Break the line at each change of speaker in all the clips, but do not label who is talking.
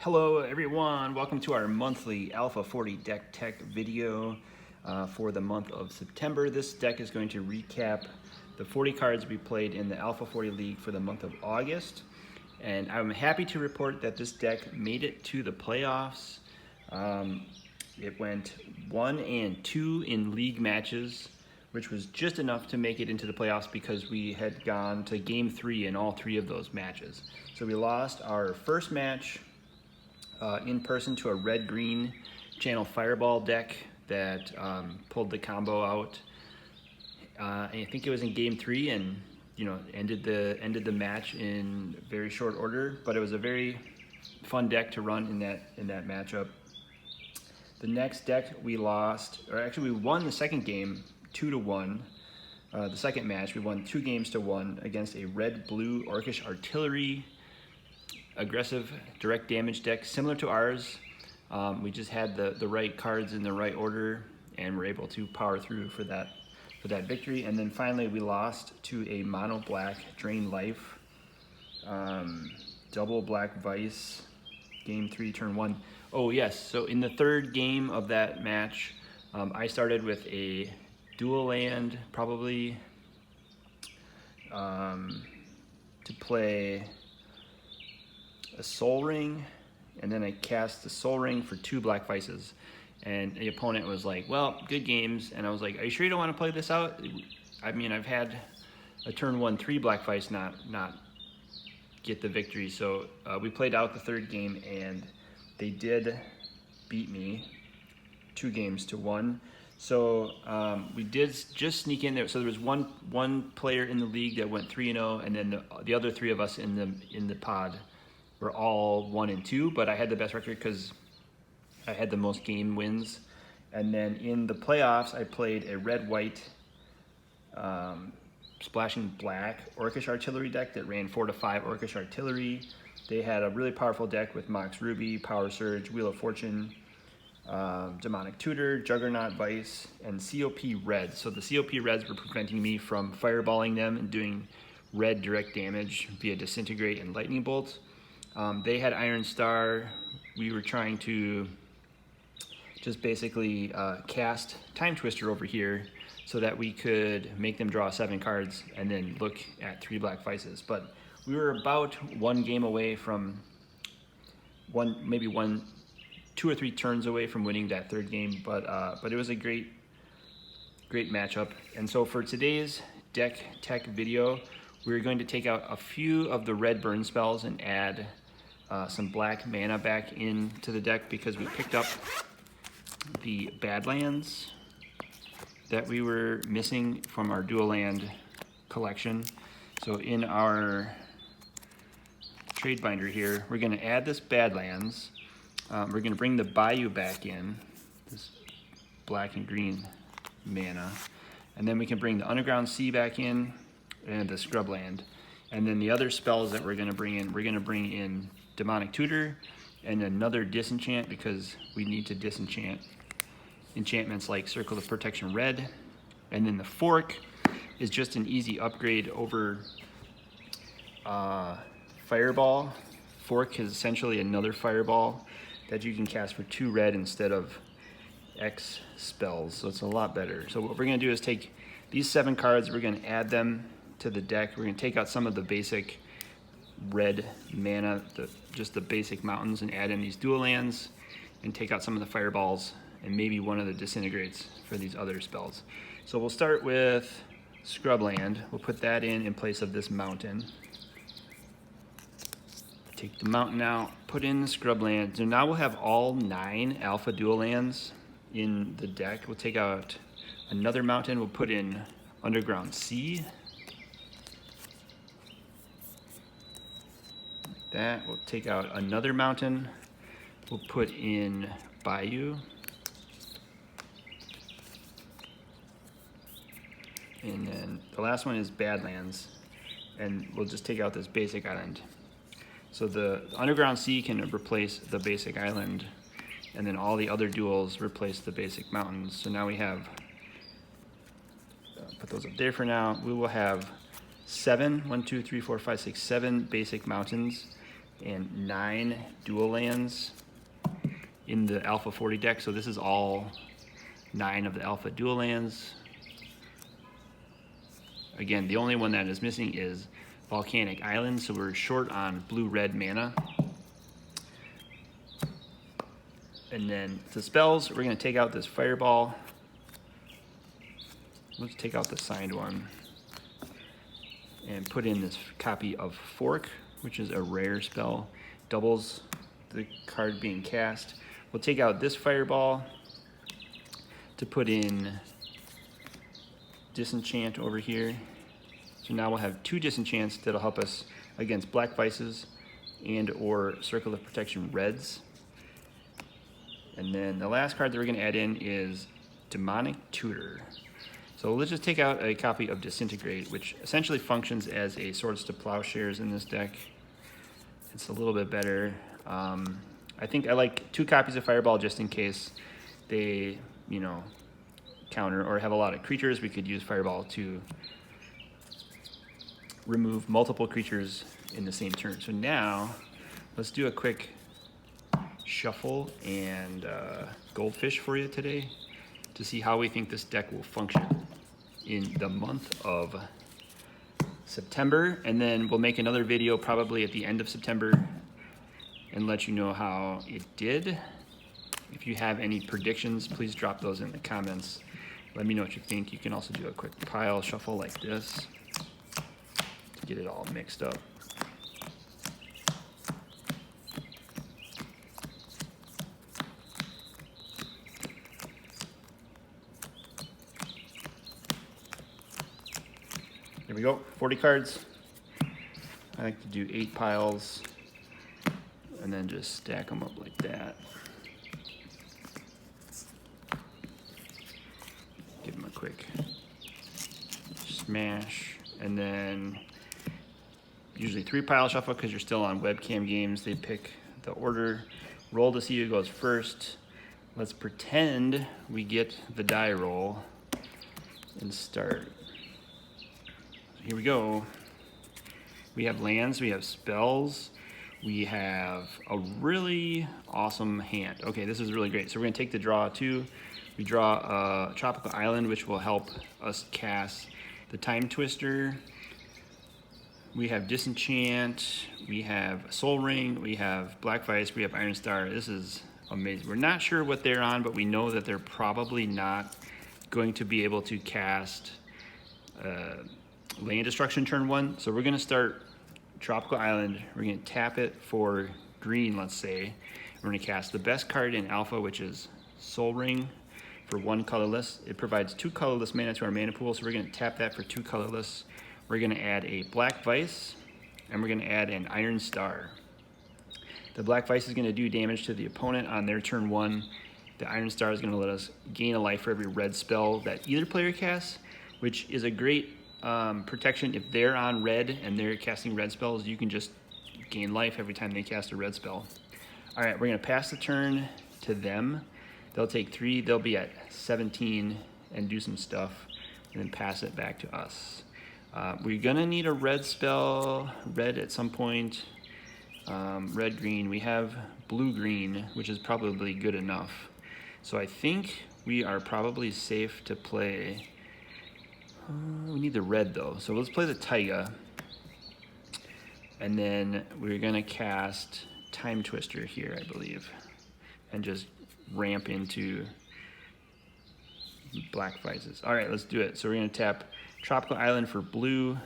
Hello everyone, welcome to our monthly Alpha 40 deck tech video for the month of September. This deck is going to recap the 40 cards we played in the Alpha 40 League for the month of August. And I'm happy to report that this deck made it to the playoffs. It went 1-2 in league matches, which was just enough to make it into the playoffs because we had gone to game 3 in all 3 of those matches. So we lost our first match in person to a red-green channel fireball deck that pulled the combo out. I think it was in game 3, and ended the match in very short order. But it was a very fun deck to run in that matchup. The next deck we lost, or actually we won the second game 2-1. The second match we won 2 games to 1 against a red-blue Orcish artillery aggressive direct damage deck similar to ours. We just had the right cards in the right order and were able to power through for that victory. And then finally we lost to a mono black drain life double black Vise game 3 turn 1. Oh yes, so in the third game of that match I started with a dual land probably to play a Soul Ring, and then I cast the Soul Ring for 2 black Vices, and the opponent was like, well, good games. And I was like, are you sure you don't want to play this out? I mean, I've had a turn 1 3 black Vice not get the victory. So we played out the third game and they did beat me 2 games to 1. So we did just sneak in there. So there was one player in the league that went 3-0, and then the other 3 of us in the pod were all 1-2, but I had the best record because I had the most game wins. And then in the playoffs, I played a red-white splashing black Orcish artillery deck that ran 4-5 Orcish artillery. They had a really powerful deck with Mox Ruby, Power Surge, Wheel of Fortune, Demonic Tutor, Juggernaut Vice, and COP Red. So the COP Reds were preventing me from fireballing them and doing red direct damage via Disintegrate and Lightning Bolt. They had Iron Star. We were trying to just basically cast Time Twister over here so that we could make them draw 7 cards and then look at 3 black Vices. But we were about 1 game away from maybe 2 or 3 turns away from winning that third game. But it was a great matchup. And so for today's deck tech video, we're going to take out a few of the red burn spells and add some black mana back into the deck because we picked up the Badlands that we were missing from our dual land collection. So in our trade binder here, we're going to add this Badlands. We're going to bring the Bayou back in, this black and green mana, and then we can bring the Underground Sea back in and the Scrubland. And then the other spells that we're going to bring in Demonic Tutor and another Disenchant, because we need to disenchant enchantments like Circle of Protection Red. And then the Fork is just an easy upgrade over Fireball. Fork is essentially another Fireball that you can cast for 2 red instead of X spells, so it's a lot better. So what we're going to do is take these 7 cards, we're going to add them to the deck. We're going to take out some of the basic red mana, just the basic mountains, and add in these dual lands, and take out some of the fireballs and maybe one of the disintegrates for these other spells. So we'll start with Scrubland. We'll put that in place of this mountain. Take the mountain out, put in the Scrubland. So now we'll have all 9 alpha dual lands in the deck. We'll take out another mountain. We'll put in Underground Sea. Like that. We'll take out another mountain. We'll put in Bayou. And then the last one is Badlands. And we'll just take out this basic island. So the Underground Sea can replace the basic island, and then all the other duels replace the basic mountains. So now we have, put those up there for now. We will have 7 basic mountains and 9 dual lands in the Alpha 40 deck. So this is all 9 of the Alpha dual lands. Again, the only one that is missing is Volcanic Island, so we're short on blue-red mana. And then the spells, we're going to take out this Fireball. Let's take out the signed one and put in this copy of Fork, which is a rare spell. Doubles the card being cast. We'll take out this Fireball to put in Disenchant over here. So now we'll have 2 Disenchants that'll help us against Black Vices and or Circle of Protection Reds. And then the last card that we're going to add in is Demonic Tutor. So let's just take out a copy of Disintegrate, which essentially functions as a Swords to Plowshares in this deck. It's a little bit better. I think I like 2 copies of Fireball just in case they, you know, counter or have a lot of creatures. We could use Fireball to remove multiple creatures in the same turn. So now let's do a quick shuffle and goldfish for you today to see how we think this deck will function in the month of September. And then we'll make another video probably at the end of September and let you know how it did. If you have any predictions, please drop those in the comments. Let me know what you think. You can also do a quick pile shuffle like this to get it all mixed up. Here we go, 40 cards. I like to do 8 piles and then just stack them up like that. Give them a quick smash, and then usually 3 pile shuffle because you're still on webcam games. They pick the order. Roll to see who goes first. Let's pretend we get the die roll and start. Here we go. We have lands, we have spells, we have a really awesome hand. Okay, this is really great. So we're gonna take the draw too. We draw a Tropical Island, which will help us cast the Time Twister. We have Disenchant, we have Soul Ring, we have Black Vice, we have Iron Star. This is amazing. We're not sure what they're on, but we know that they're probably not going to be able to cast land destruction turn 1. So we're gonna start Tropical Island. We're gonna tap it for green, let's say. We're gonna cast the best card in Alpha, which is Soul Ring, for 1 colorless. It provides 2 colorless mana to our mana pool, so we're gonna tap that for 2 colorless. We're gonna add a Black Vice, and we're gonna add an Iron Star. The Black Vice is gonna do damage to the opponent on their turn 1. The Iron Star is gonna let us gain a life for every red spell that either player casts, which is a great protection. If they're on red and they're casting red spells, you can just gain life every time they cast a red spell. All right, we're gonna pass the turn to them. They'll take 3, they'll be at 17 and do some stuff, and then pass it back to us. We're gonna need a red spell, red at some point. Red, green, we have blue, green, which is probably good enough. So I think we are probably safe to play. We need the red though, so let's play the Taiga. And then we're gonna cast Time Twister here, I believe, and just ramp into Black Vices. All right, let's do it. So we're gonna tap Tropical Island for blue,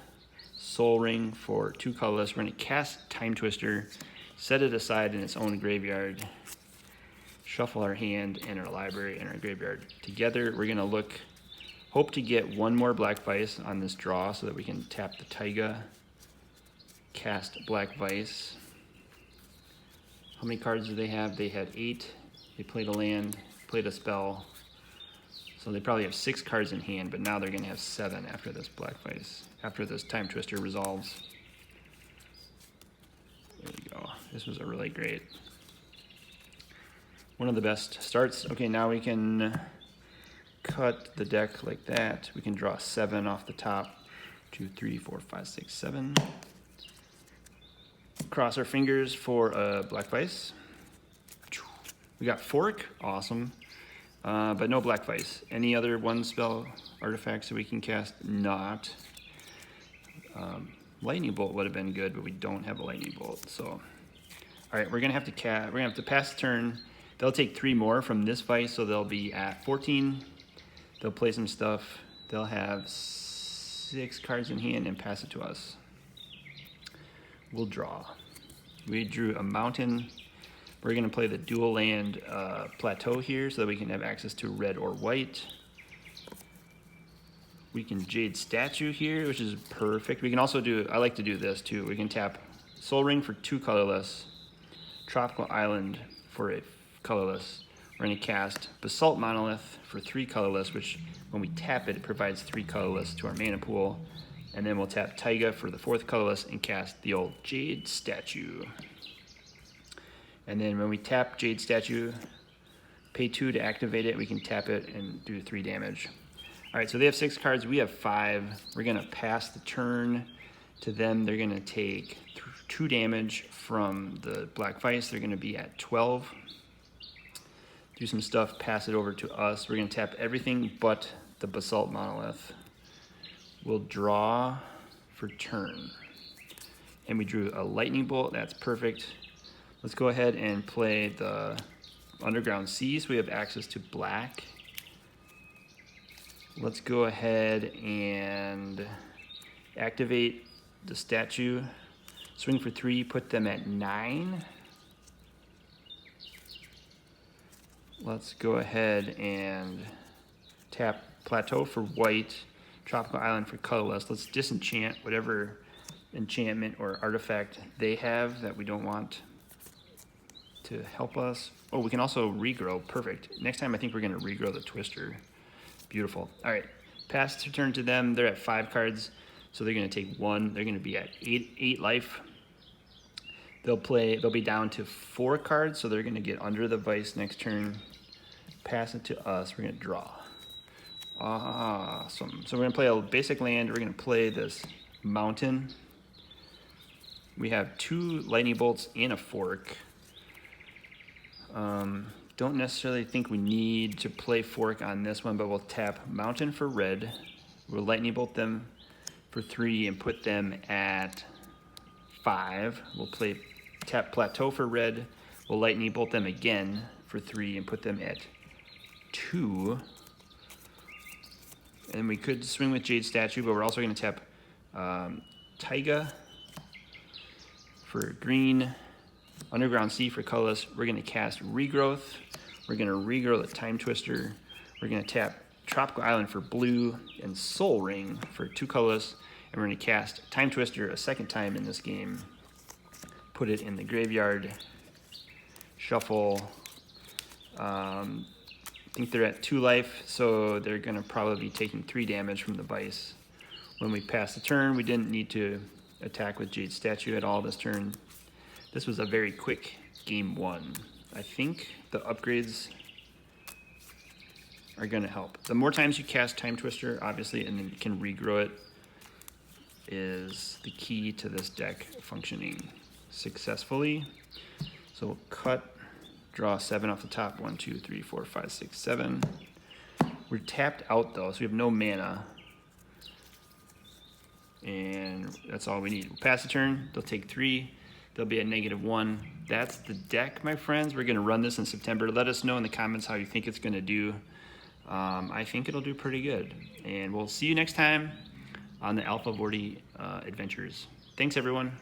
Soul Ring for 2 colorless. We're gonna cast Time Twister, set it aside in its own graveyard, shuffle our hand and our library and our graveyard together. We're gonna hope to get 1 more Black Vice on this draw so that we can tap the Taiga, cast Black Vice. How many cards do they have? They had 8. They played a land, played a spell. So they probably have 6 cards in hand, but now they're gonna have 7 after this Black Vice, after this Time Twister resolves. There we go. This was a really great, one of the best starts. Okay, now we can cut the deck like that. We can draw 7 off the top. 2, 3, 4, 5, 6, 7. Cross our fingers for a Black Vise. We got Fork, awesome, but no Black Vise. Any other one spell artifacts that we can cast? Not. Lightning Bolt would have been good, but we don't have a Lightning Bolt. So, all right, we're gonna have to pass the turn. They'll take 3 more from this Vise, so they'll be at 14. They'll play some stuff. They'll have 6 cards in hand and pass it to us. We'll draw. We drew a mountain. We're gonna play the dual land plateau here so that we can have access to red or white. We can Jade Statue here, which is perfect. We can also do, I like to do this too. We can tap Soul Ring for 2 colorless, Tropical Island for a colorless. We're gonna cast Basalt Monolith for 3 colorless, which when we tap it, it provides 3 colorless to our mana pool. And then we'll tap Taiga for the 4th colorless and cast the old Jade Statue. And then when we tap Jade Statue, pay 2 to activate it. We can tap it and do 3 damage. All right, so they have 6 cards, we have 5. We're gonna pass the turn to them. They're gonna take 2 damage from the Black Vise. They're gonna be at 12. Do some stuff, pass it over to us. We're gonna tap everything but the Basalt Monolith. We'll draw for turn. And we drew a Lightning Bolt, that's perfect. Let's go ahead and play the Underground Sea, so we have access to black. Let's go ahead and activate the statue. Swing for 3, put them at 9. Let's go ahead and tap Plateau for white, Tropical Island for colorless. Let's disenchant whatever enchantment or artifact they have that we don't want to help us. Oh, we can also regrow, perfect. Next time I think we're gonna regrow the Twister. Beautiful. All right, pass the turn to them. They're at 5 cards, so they're gonna take 1. They're gonna be at 8 life. They'll be down to 4 cards, so they're gonna get under the Vise next turn. Pass it to us, we're gonna draw. Awesome. So we're gonna play a basic land. We're gonna play this mountain. We have 2 lightning bolts and a fork. Don't necessarily think we need to play fork on this one, but we'll tap mountain for red. We'll lightning bolt them for 3 and put them at 5. We'll tap plateau for red. We'll lightning bolt them again for 3 and put them at 2. And we could swing with Jade Statue, but we're also going to tap Taiga for green, Underground Sea for colorless. We're going to cast Regrowth. We're going to regrow the Time Twister. We're going to tap Tropical Island for blue and Soul Ring for 2 colorless. And we're going to cast Time Twister a 2nd time in this game. Put it in the graveyard. Shuffle. I think they're at 2 life, so they're going to probably be taking 3 damage from the Vise. When we pass the turn, we didn't need to attack with Jade Statue at all this turn. This was a very quick game 1. I think the upgrades are going to help. The more times you cast Time Twister, obviously, and then you can regrow it, is the key to this deck functioning successfully. So we'll cut, draw 7 off the top. 1, 2, 3, 4, 5, 6, 7. We're tapped out though, so we have no mana. And that's all we need. We'll pass the turn, they'll take 3. They'll be at -1. That's the deck, my friends. We're gonna run this in September. Let us know in the comments how you think it's gonna do. I think it'll do pretty good. And we'll see you next time on the Alpha Vorti adventures. Thanks, everyone.